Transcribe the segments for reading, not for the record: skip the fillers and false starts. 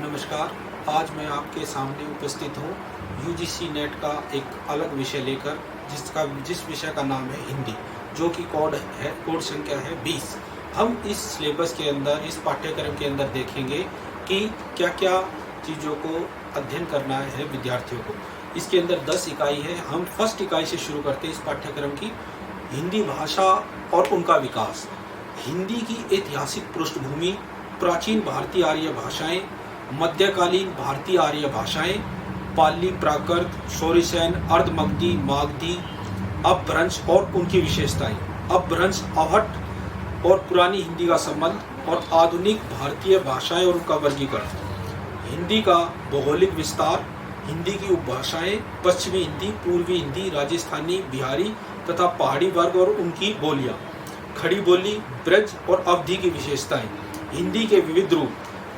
नमस्कार। आज मैं आपके सामने उपस्थित हूँ यूजीसी नेट का एक अलग विषय लेकर, जिस विषय का नाम है हिंदी, जो कि कोड संख्या है 20। हम इस सिलेबस के अंदर, इस पाठ्यक्रम के अंदर देखेंगे कि क्या क्या चीज़ों को अध्ययन करना है विद्यार्थियों को। इसके अंदर 10 इकाई है। हम फर्स्ट इकाई से शुरू करते हैं इस पाठ्यक्रम की, हिंदी भाषा और उनका विकास। हिंदी की ऐतिहासिक पृष्ठभूमि, प्राचीन भारतीय आर्य भाषाएं, मध्यकालीन भारतीय आर्य भाषाएं, पाली, प्राकृत, शौरिसेन, अर्धमगधी, मागधी, अपभ्रंश और उनकी विशेषताएं, अपभ्रंश, अवहट और पुरानी हिंदी का संबंध, और आधुनिक भारतीय भाषाएं और उनका वर्गीकरण। हिंदी का भौगोलिक विस्तार, हिंदी की उपभाषाएं, पश्चिमी हिंदी, पूर्वी हिंदी, राजस्थानी, बिहारी तथा पहाड़ी वर्ग और उनकी बोलियां, खड़ी बोली, ब्रज और अवधि की विशेषताएं, हिंदी के विविध रूप,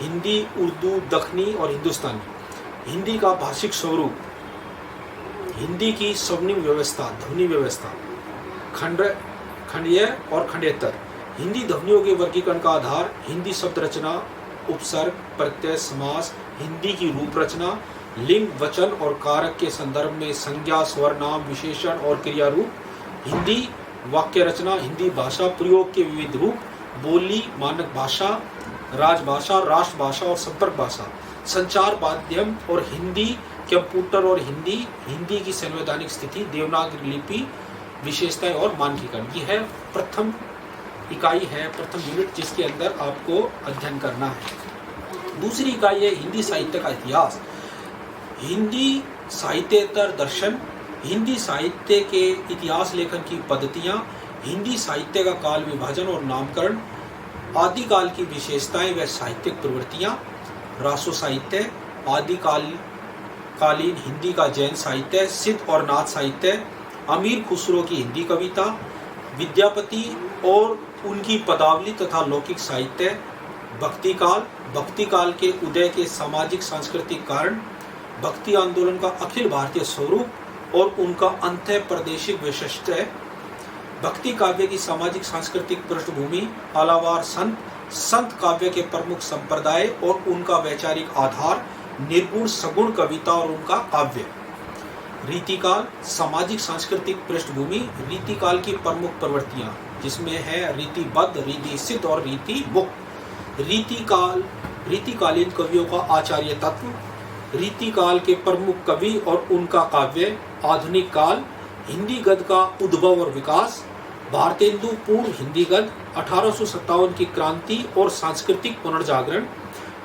हिंदी, उर्दू, दखनी और हिंदुस्तानी, हिंदी का भाषिक स्वरूप, हिंदी की स्वर्णिम व्यवस्था, ध्वनि व्यवस्था, खंडीय और खंडेतर, हिंदी ध्वनियों के वर्गीकरण का आधार, हिंदी शब्द रचना, उपसर्ग, प्रत्यय, समास, हिंदी की रूप रचना, लिंग, वचन और कारक के संदर्भ में संज्ञा, स्वरनाम, विशेषण और क्रिया रूप, हिंदी वाक्य रचना, हिंदी भाषा प्रयोग के विविध रूप, बोली, मानक भाषा, राजभाषा, राष्ट्रभाषा और संपर्क भाषा, संचार माध्यम और हिंदी, कंप्यूटर और हिंदी, हिंदी की संवैधानिक स्थिति, देवनागरी लिपि, विशेषताएं और मानकीकरण। यह है प्रथम इकाई है, प्रथम यूनिट, जिसके अंदर आपको अध्ययन करना है। दूसरी इकाई है हिंदी साहित्य का इतिहास, हिंदी साहित्येतर दर्शन, हिंदी साहित्य के इतिहास लेखन की पद्धतियां, हिंदी साहित्य का काल विभाजन और नामकरण, आदिकाल की विशेषताएं व साहित्यिक प्रवृत्तियां, रासो साहित्य, आदिकालीन हिंदी का जैन साहित्य, सिद्ध और नाथ साहित्य, अमीर खुसरो की हिंदी कविता, विद्यापति और उनकी पदावली तथा लौकिक साहित्य, भक्ति काल के उदय के सामाजिक सांस्कृतिक कारण, भक्ति आंदोलन का अखिल भारतीय स्वरूप और उनका अंत्य प्रादेशिक वैशिष्ट्य, भक्ति काव्य की सामाजिक सांस्कृतिक पृष्ठभूमि, आलावार संत काव्य के प्रमुख संप्रदाय और उनका वैचारिक आधार, निर्गुण सगुण कविता और उनका काव्य, रीतिकाल, सामाजिक सांस्कृतिक पृष्ठभूमि, रीतिकाल की प्रमुख प्रवृत्तियां, जिसमें है रीतिबद्ध, रीति सिद्ध और रीति मुक्त, रीतिकालीन कवियों का आचार्य तत्व, रीतिकाल के प्रमुख कवि और उनका काव्य, आधुनिक काल, हिंदी गद्य का उद्भव और विकास, भारतेंदु पूर्व हिंदी गद्य, 1857 की क्रांति और सांस्कृतिक पुनर्जागरण,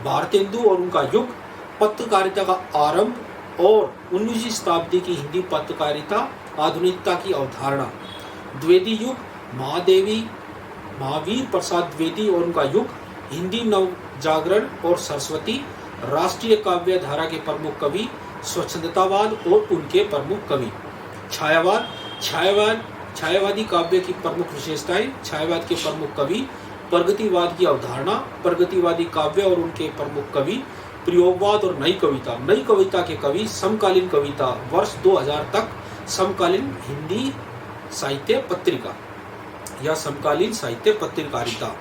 भारतेंदु और उनका युग, पत्रकारिता का आरंभ और 19वीं शताब्दी की हिंदी पत्रकारिता, आधुनिकता की अवधारणा, द्विवेदी युग, महावीर प्रसाद द्विवेदी और उनका युग, हिंदी नवजागरण और सरस्वती, राष्ट्रीय काव्य धारा के प्रमुख कवि, स्वच्छंदतावाद और उनके प्रमुख कवि, छायावादी काव्य की प्रमुख विशेषताएं, छायावाद के प्रमुख कवि, प्रगतिवाद की अवधारणा, प्रगतिवादी काव्य और उनके प्रमुख कवि, प्रयोगवाद और नई कविता के कवि, समकालीन कविता, वर्ष 2000 तक समकालीन हिंदी साहित्य पत्रिका या समकालीन साहित्य पत्रकारिता,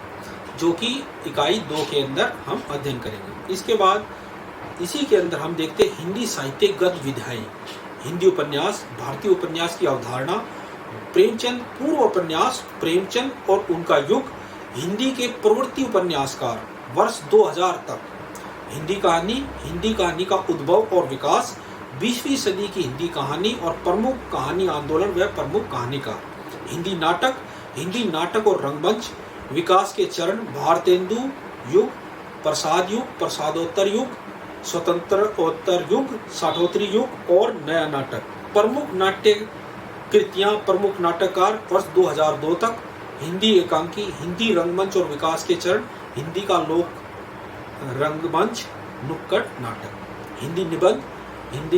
जो कि इकाई 2 के अंदर हम अध्ययन करेंगे। इसके बाद इसी के अंदर हम देखते हैं हिंदी साहित्य गद्य विधाएं, हिंदी उपन्यास, भारतीय उपन्यास की अवधारणा, प्रेमचंद, पूर्व उपन्यास, प्रेमचंद और उनका युग, हिंदी के प्रवृत्ति उपन्यासकार, वर्ष 2000 तक, हिंदी कहानी का उद्भव और विकास, 20वीं सदी की हिंदी कहानी और प्रमुख कहानी आंदोलन व प्रमुख कहानीकार, हिंदी नाटक और रंगमंच, विकास के चरण, भारतेंदु युग, प्रसाद युग, प्रसादोत्तर युग, स्वतंत्रोत्तर युग, साठोत्तरी युग और नया नाटक, प्रमुख नाट्य कृतियां, प्रमुख नाटककार, वर्ष 2002 तक, हिंदी एकांकी, हिंदी रंगमंच और विकास के चरण, हिंदी का लोक रंगमंच, नुक्कड़ नाटक, हिंदी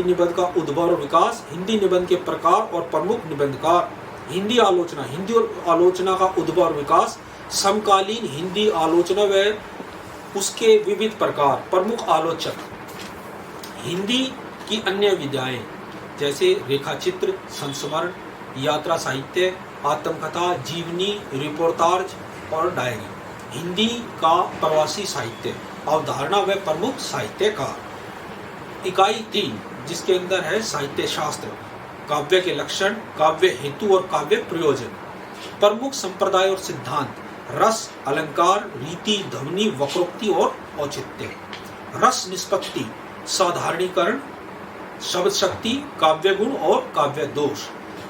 निबंध का उद्भव और विकास, हिंदी निबंध के प्रकार और प्रमुख निबंधकार, हिंदी आलोचना का उद्भव और विकास, समकालीन हिंदी आलोचना व उसके विविध प्रकार, प्रमुख आलोचक, हिंदी की अन्य विधाएं जैसे रेखाचित्र, संस्मरण, यात्रा साहित्य, आत्मकथा, जीवनी, रिपोर्टाज और डायरी, हिंदी का प्रवासी साहित्य, अवधारणा व प्रमुख साहित्यकार। इकाई 3 जिसके अंदर है साहित्य शास्त्र, काव्य के लक्षण, काव्य हेतु और काव्य प्रयोजन, प्रमुख संप्रदाय और सिद्धांत, रस, अलंकार, रीति, ध्वनि, वक्रोक्ति और औचित्य, रस निष्पत्ति, साधारणीकरण, शब्द शक्ति, काव्य गुण और काव्य दोष,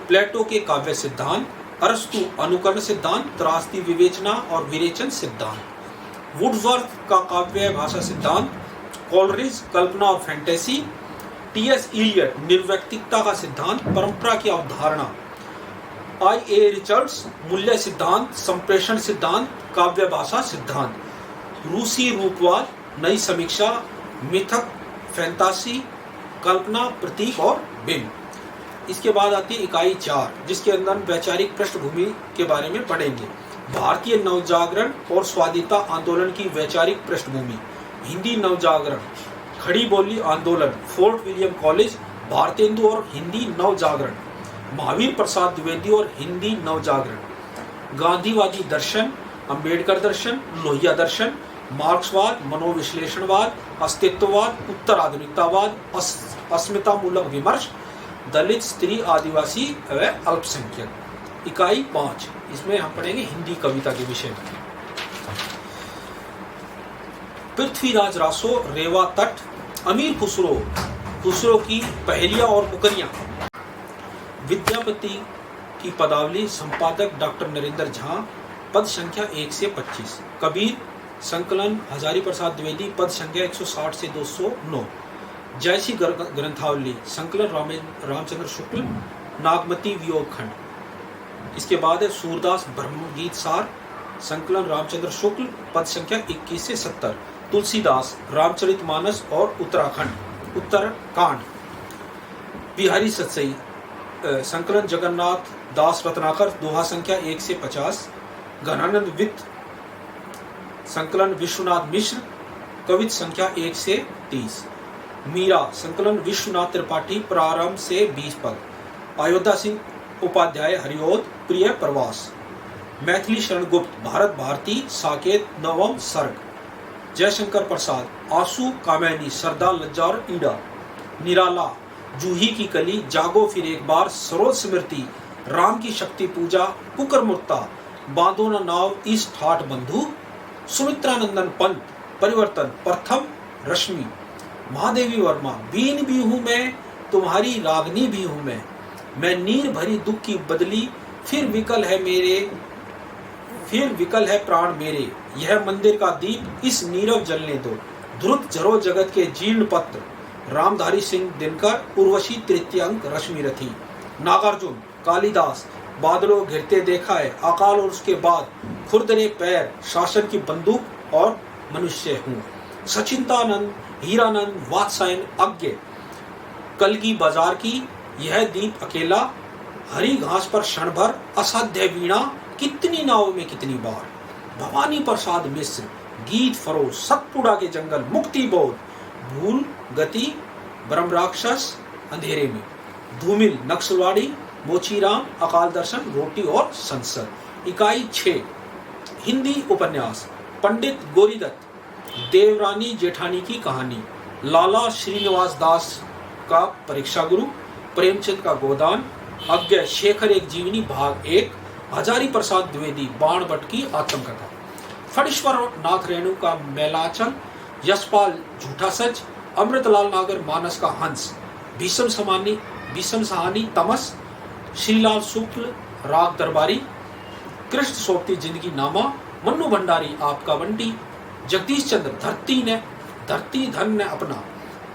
प्लेटो के काव्य सिद्धांत, अरस्तु अनुकरण सिद्धांत, त्रासदी विवेचना और विरेचन सिद्धांत, वुड्सवर्थ का काव्य भाषा सिद्धांत, कोलरिज कल्पना और फैंटेसी, टी.एस. इलियट निर्व्यक्तिकता का सिद्धांत, परंपरा की अवधारणा, आई.ए. रिचर्ड्स मूल्य सिद्धांत, संप्रेषण सिद्धांत, काव्य भाषा सिद्धांत, रूसी रूपवाद, नई समीक्षा, मिथक, फैंतासी, कल्पना, प्रतीक और बिंब। इसके बाद आती है इकाई 4 जिसके अंदर वैचारिक पृष्ठभूमि के बारे में पढ़ेंगे। भारतीय नवजागरण और स्वाधीनता आंदोलन की वैचारिक पृष्ठभूमि, हिंदी नवजागरण, खड़ी बोली आंदोलन, फोर्ट विलियम कॉलेज, भारतेंदु और हिंदी नवजागरण, महावीर प्रसाद द्विवेदी और हिंदी नवजागरण, गांधीवादी दर्शन, अंबेडकर दर्शन, लोहिया दर्शन, मार्क्सवाद, मनोविश्लेषणवाद, अस्तित्ववाद, उत्तर आधुनिकतावाद, अस्मितामूलक विमर्श, दलित, स्त्री, आदिवासी व अल्पसंख्यक। इकाई 5 इसमें हम पढ़ेंगे हिंदी कविता के विषय में। पृथ्वीराज रासो, रेवा तट, अमीर खुसरो, खुसरो की पहेलियां और मुकरियां, विद्यापति की पदावली, संपादक डॉक्टर नरेंद्र झा, पद संख्या 1 से 25, कबीर संकलन हजारी प्रसाद द्विवेदी, पद संख्या 160 से 209, जयसी ग्रंथावली, संकलन रामचंद्र शुक्ल, नागमती वियोग खंड। इसके बाद है सूरदास ब्रह्मगीत सार, संकलन रामचंद्र शुक्ल, पद संख्या 21 से 70, तुलसीदास रामचरितमानस और उत्तराखंड उत्तरकांड, बिहारी सतसई, संकलन जगन्नाथ दास रत्नाकर, दोहा संख्या 1 से 50, घनानंद वित्त, संकलन विश्वनाथ मिश्र, कवित संख्या 1 से 30, मीरा, संकलन विश्वनाथ त्रिपाठी, प्रारंभ से 20 पद, अयोध्या सिंह उपाध्याय, हरिओद, प्रिय प्रवास, मैथिली शरण गुप्त, भारत भारती, साकेत, नवम सर्ग, जयशंकर प्रसाद, आंसू कामैनी, सरदार लज्जा और ईडा, निराला, जूही की कली, जागो फिर एक बार, सरोज स्मृति, राम की शक्ति पूजा, कुकरमुर्ता, बांधो न नाव इस ठाठ बंधु, सुमित्रानंदन पंत, परिवर्तन, प्रथम रश्मि, महादेवी वर्मा, बीन भी हूं मैं, तुम्हारी रागनी भी हूं मैं नीर भरी दुख की बदली, फिर विकल है प्राण मेरे, यह मंदिर का दीप इस नीरव जलने दो, ध्रुत झरो जगत के जीर्ण पत्र, रामधारी सिंह दिनकर, उर्वशी तृतीय अंक, रश्मि रथी, नागार्जुन, कालिदास, बादलों घिरते देखा है, अकाल और उसके बाद, खुरदरे पैर, शासन की बंदूक और मनुष्य हूँ, सचिंतानंद, हीरानंद, वात्सायन, अज्ञ, कलगी बाजार की, यह दीप अकेला, हरी घास पर क्षण भर, असाध्य वीणा, कितनी नाव में कितनी बार, भवानी प्रसाद मिश्र, गीत फरोज, सतपुड़ा के जंगल, मुक्ति बोध, भूल गति, ब्रह्म राक्षस, अंधेरे में, धूमिल, नक्सलवाड़ी, मोचीराम, अकाल दर्शन, रोटी और संसद। इकाई 6 हिंदी उपन्यास, पंडित गोरीदत्त, देवरानी जेठानी की कहानी, लाला श्रीनिवास दास का परीक्षा गुरु, प्रेमचंद का गोदान, अज्ञ शेखर एक जीवनी भाग 1, हजारी प्रसाद द्विवेदी, बाण भट्ट की आत्मकथा, फणीश्वर नाथ रेणु का मेलाचल, यशपाल झूठा सच, अमृतलाल नागर मानस का हंस, भीषम सहानी तमस, श्रीलाल शुक्ल राग दरबारी, कृष्ण सोपती जिंदगी नामा, मन्नू भंडारी आपका बंटी, जगदीश चंद्र धरती धन ने अपना।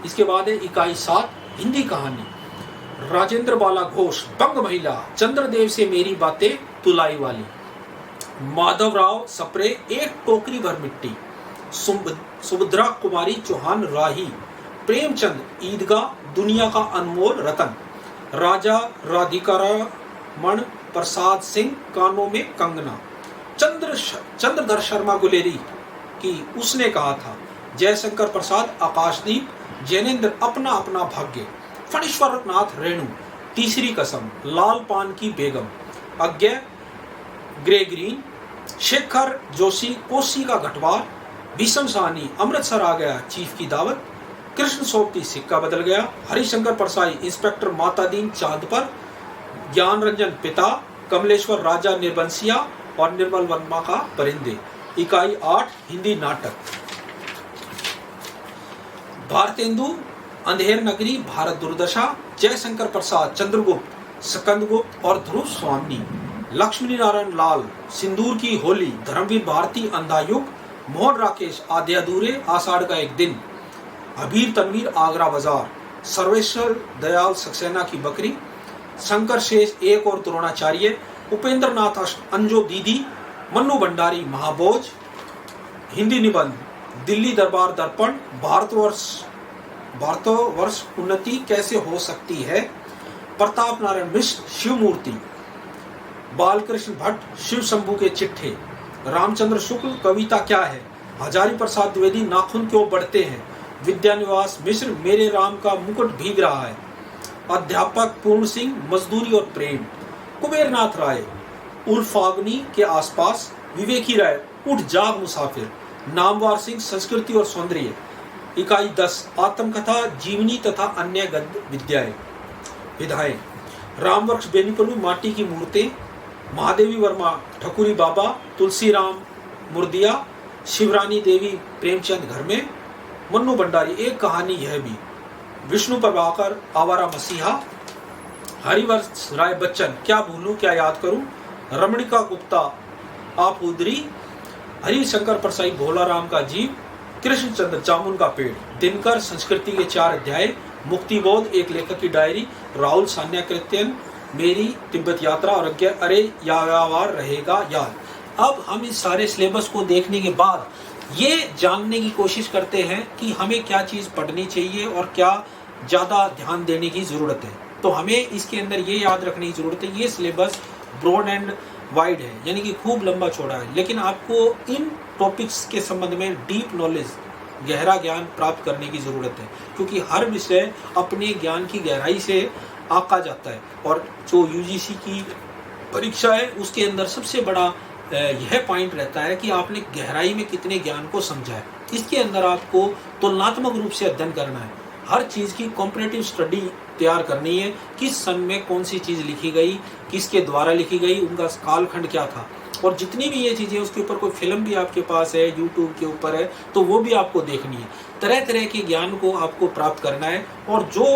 इसके बाद है इकाई 7 हिंदी कहानी, राजेंद्र बाला घोष, बंग महिला, चंद्रदेव से मेरी बातें तुलाई वाली, माधवराव सप्रे, एक टोकरी भर मिट्टी, सुभद्रा कुमारी चौहान राही, प्रेमचंद ईदगाह, दुनिया का अनमोल रतन, राजा राधिकामण प्रसाद सिंह, कानों में कंगना, चंद्रधर शर्मा गुलेरी की उसने कहा था, जयशंकर प्रसाद आकाशदीप, जैनेन्द्र अपना अपना भाग्य, फणीश्वर नाथ रेणु, तीसरी कसम, लाल पान की बेगम, अज्ञ ग्रे ग्रीन, शेखर जोशी, कोसी का घटवार, भीषम साहनी अमृतसर आ गया चीफ की दावत। कृष्ण सोबती सिक्का बदल गया। हरिशंकर परसाई इंस्पेक्टर मातादीन चांद पर। ज्ञान रंजन पिता। कमलेश्वर राजा निर्बंसिया और निर्मल वर्मा का परिंदे। इकाई 8 हिंदी नाटक। भारतेंदु अंधेर नगरी भारत दुर्दशा। जयशंकर प्रसाद चंद्रगुप्त स्कंदगुप्त और ध्रुव स्वामी। लक्ष्मी नारायण लाल सिंदूर की होली। धर्मवीर भारती अंधा युग। मोहन राकेश आधे अधूरे आषाढ़ का एक दिन। अबीर तनवीर आगरा बाजार। सर्वेश्वर दयाल सक्सेना की बकरी। शंकर शेष एक और द्रोणाचार्य। उपेंद्र नाथ अंजो दीदी। मन्नू भंडारी महाभोज। हिंदी निबंध दिल्ली दरबार दर्पण। भारतवर्ष उन्नति कैसे हो सकती है। प्रताप नारायण मिश्र शिवमूर्ति। बालकृष्ण भट्ट शिव शंभू के चिट्ठे। रामचंद्र शुक्ल कविता क्या है। हजारी प्रसाद द्विवेदी नाखून क्यों बढ़ते हैं। विद्यानिवास मिश्र मेरे राम का मुकुट भीग रहा है। अध्यापक पूर्ण सिंह मजदूरी और प्रेम। कुबेरनाथ राय उल्फाग्नि के आसपास। विवेकी राय उठ जाग मुसाफिर। नामवार सिंह संस्कृति और सौंदर्य। इकाई 10 आत्मकथा जीवनी तथा अन्य गद्य विद्याएं विधाएं। रामवृक्ष बेनीपल्लू माटी की मूर्तें। महादेवी वर्मा ठकुरी बाबा। तुलसीराम मुर्दिया। शिवरानी देवी प्रेमचंद घर में। मन्नू भंडारी एक कहानी यह भी। विष्णु प्रभाकर आवारा मसीहा। हरिवंश राय बच्चन क्या भूलूं क्या याद करूं। रमणिका गुप्ता आप उदरी। हरिशंकर परसाई भोला राम का जीव। कृष्णचंद्र जामुन का पेड़। दिनकर संस्कृति के 4 अध्याय। मुक्तिबोध एक लेखक की डायरी। राहुल सान्या कृत्यन मेरी तिब्बत यात्रा और अरे यावार रहेगा याद। अब हम इस सारे सिलेबस को देखने के बाद ये जानने की कोशिश करते हैं कि हमें क्या चीज़ पढ़नी चाहिए और क्या ज़्यादा ध्यान देने की ज़रूरत है। तो हमें इसके अंदर ये याद रखने की ज़रूरत है, ये सिलेबस ब्रॉड एंड वाइड है, यानी कि खूब लंबा चौड़ा है, लेकिन आपको इन टॉपिक्स के संबंध में डीप नॉलेज गहरा ज्ञान प्राप्त करने की ज़रूरत है, क्योंकि हर विषय अपने ज्ञान की गहराई से आंका जाता है। और जो यूजीसी की परीक्षा है उसके अंदर सबसे बड़ा यह पॉइंट रहता है कि आपने गहराई में कितने ज्ञान को समझा है। इसके अंदर आपको तुलनात्मक रूप से अध्ययन करना है, हर चीज़ की कॉम्परेटिव स्टडी तैयार करनी है। किस सन में कौन सी चीज़ लिखी गई, किसके द्वारा लिखी गई, उनका कालखंड क्या था, और जितनी भी ये चीज़ें उसके ऊपर कोई फिल्म भी आपके पास है, यूट्यूब के ऊपर है, तो वो भी आपको देखनी है। तरह तरह के ज्ञान को आपको प्राप्त करना है। और जो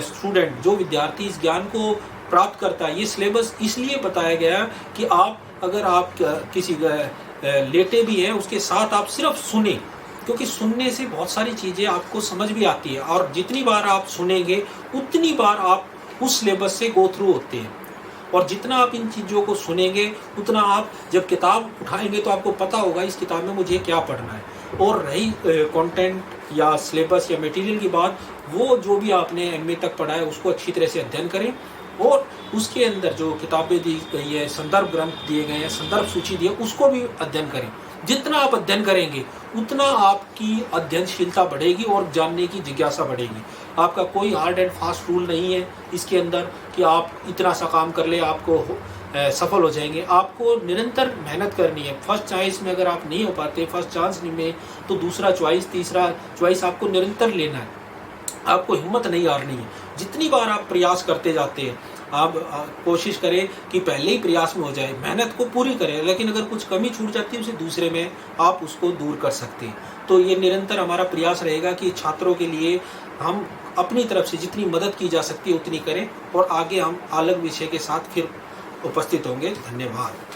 स्टूडेंट, जो विद्यार्थी इस ज्ञान को प्राप्त करता है, ये सिलेबस इसलिए बताया गया कि आप अगर आप किसी लेटे भी हैं उसके साथ आप सिर्फ सुने, क्योंकि सुनने से बहुत सारी चीज़ें आपको समझ भी आती है, और जितनी बार आप सुनेंगे उतनी बार आप उस सिलेबस से गो थ्रू होते हैं। और जितना आप इन चीज़ों को सुनेंगे उतना आप जब किताब उठाएंगे तो आपको पता होगा इस किताब में मुझे क्या पढ़ना है। और रही कंटेंट या सिलेबस या मटेरियल की बात, वो जो भी आपने एमए तक पढ़ा है उसको अच्छी तरह से अध्ययन करें, और उसके अंदर जो किताबें दी गई है, संदर्भ ग्रंथ दिए गए हैं, संदर्भ सूची दी है, उसको भी अध्ययन करें। जितना आप अध्ययन करेंगे उतना आपकी अध्ययनशीलता बढ़ेगी और जानने की जिज्ञासा बढ़ेगी। आपका कोई हार्ड एंड फास्ट रूल नहीं है इसके अंदर कि आप इतना सा काम कर ले आपको सफल हो जाएंगे। आपको निरंतर मेहनत करनी है। फर्स्ट चॉइस में अगर आप नहीं हो पाते, फर्स्ट चांस में, तो दूसरा चॉइस, तीसरा चॉइस आपको निरंतर लेना है। आपको हिम्मत नहीं हारनी है। जितनी बार आप प्रयास करते जाते हैं, आप कोशिश करें कि पहले ही प्रयास में हो जाए, मेहनत को पूरी करें, लेकिन अगर कुछ कमी छूट जाती है उसे दूसरे में आप उसको दूर कर सकते हैं। तो ये निरंतर हमारा प्रयास रहेगा कि छात्रों के लिए हम अपनी तरफ से जितनी मदद की जा सकती है उतनी करें, और आगे हम अलग विषय के साथ फिर उपस्थित होंगे। धन्यवाद।